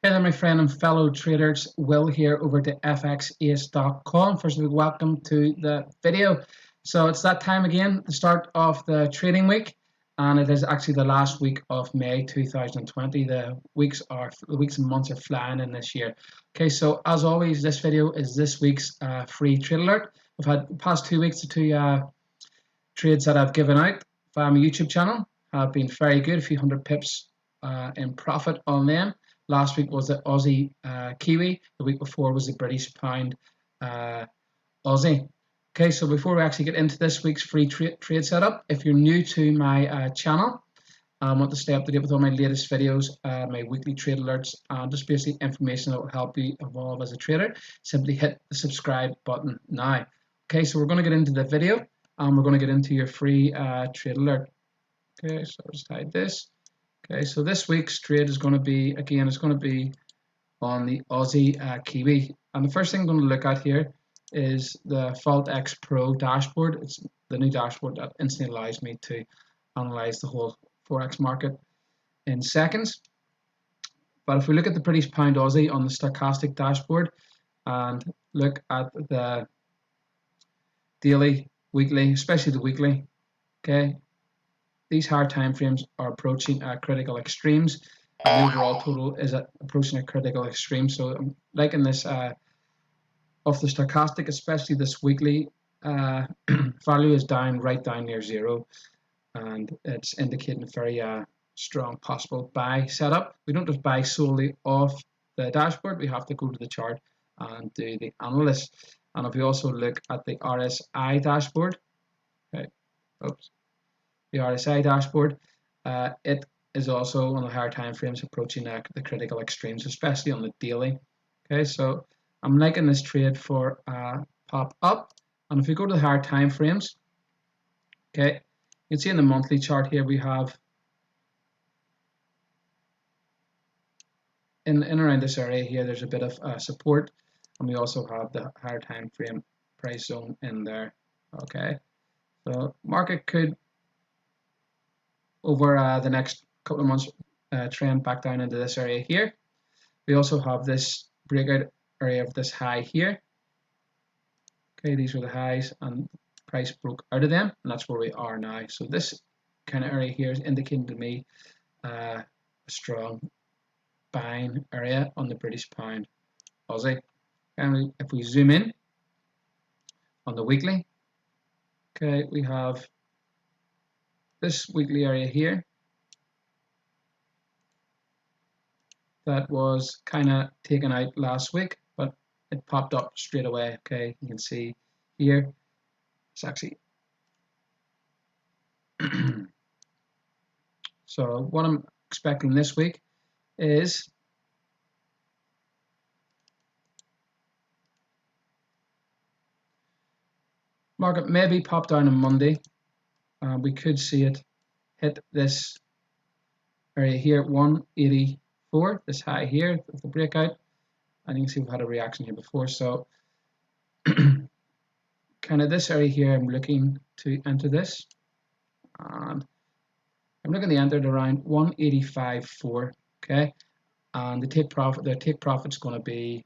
Hey there, my friend and fellow traders. Will here over to XAUUSD.com. First of all, welcome to the video. So it's that time again, the start of the trading week, and it is actually the last week of May 2020. The weeks and months are flying in this year. Okay, so as always, this video is this week's free trade alert. I've had the past 2 weeks, the two trades that I've given out via my YouTube channel have been very good. A few hundred pips in profit on them. Last week was the Aussie Kiwi. The week before was the British Pound Aussie. Okay, so before we actually get into this week's free trade setup, if you're new to my channel and want to stay up to date with all my latest videos, my weekly trade alerts, and just basically information that will help you evolve as a trader, simply hit the subscribe button now. Okay, so we're going to get into the video and we're going to get into your free trade alert. Okay, so I'll just hide this. Okay, so this week's trade is going to be, again, it's going to be on the Aussie Kiwi. And the first thing I'm going to look at here is the Forex Pro dashboard. It's the new dashboard that instantly allows me to analyze the whole Forex market in seconds. But if we look at the British Pound Aussie on the stochastic dashboard and look at the daily, weekly, especially the weekly, okay, these higher time frames are approaching critical extremes, and the overall total is approaching a critical extreme. So I'm liking this of the stochastic, especially this weekly value is right down near zero, and it's indicating a very strong possible buy setup. We don't just buy solely off the dashboard, we have to go to the chart and do the analysis. And if we also look at the RSI dashboard, okay, oops. The RSI dashboard, it is also on the higher time frames approaching the critical extremes, especially on the daily. Okay, so I'm liking this trade for pop up. And if we go to the higher time frames, okay, you can see in the monthly chart here we have in around this area here, there's a bit of support, and we also have the higher time frame price zone in there. Okay, so market could over the next couple of months trend back down into this area here. We also have this breakout area of this high here. Okay, these were the highs and price broke out of them, and that's where we are now. So this kind of area here is indicating to me a strong buying area on the British Pound Aussie. And if we zoom in on the weekly, okay, we have this weekly area here that was kind of taken out last week, but it popped up straight away. Okay, you can see here it's actually so what I'm expecting this week is market maybe pop down on Monday. We could see it hit this area here at 184, this high here with the breakout, and you can see we've had a reaction here before. So kind of this area here, I'm looking to enter this, and I'm looking to enter it around 185.4. Okay, and the take profit's going to be,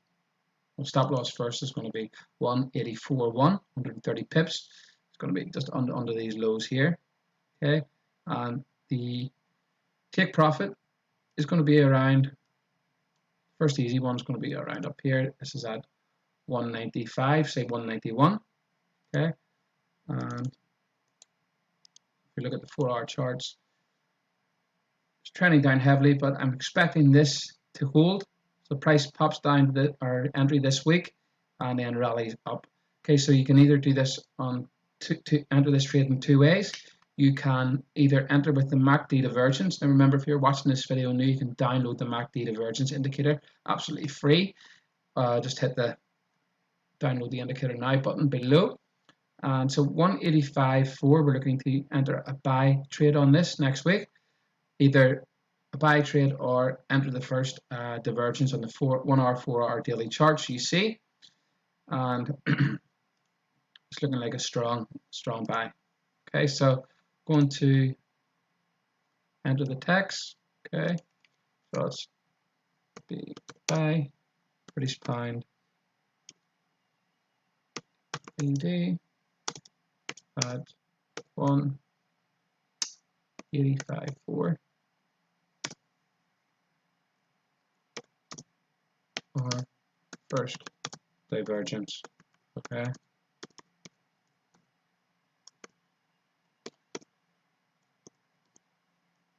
well, stop loss first is going to be 184.1, 130 pips. Going to be just under these lows here. Okay, and the take profit is going to be around, first easy one is going to be around up here. This is at 195, say 191. Okay, and if you look at the 4-hour charts, it's trending down heavily, but I'm expecting this to hold. So price pops down to our entry this week and then rallies up. Okay, so you can either do this on to enter this trade in two ways. You can either enter with the MACD divergence. Now remember, if you're watching this video new, you can download the MACD divergence indicator absolutely free. Just hit the download the indicator now button below. And so 185.4, we're looking to enter a buy trade on this next week. Either a buy trade or enter the first divergence on the 1 hour, 4 hour daily charts you see. And it's looking like a strong buy. Okay, so going to enter the text. Okay, so it's B buy British pound BD at 1.85.4 or first divergence. Okay.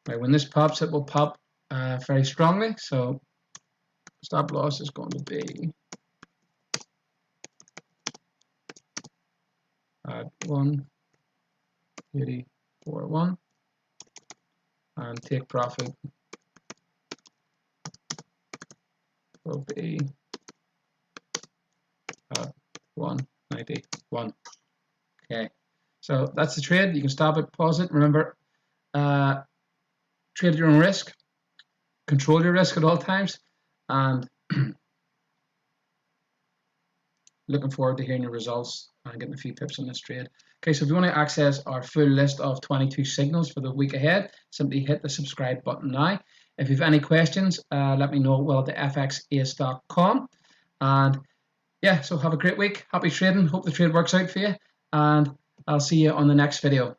Right, when this pops, it will pop very strongly. So stop loss is going to be at 1.8041 and take profit will be at 1.91. Okay, so that's the trade. You can stop it, pause it. Remember, trade at your own risk, control your risk at all times, and looking forward to hearing your results and getting a few tips on this trade. Okay, so if you want to access our full list of 22 signals for the week ahead, simply hit the subscribe button now. If you have any questions, let me know at the XAUUSD.com. And yeah, so have a great week. Happy trading. Hope the trade works out for you. And I'll see you on the next video.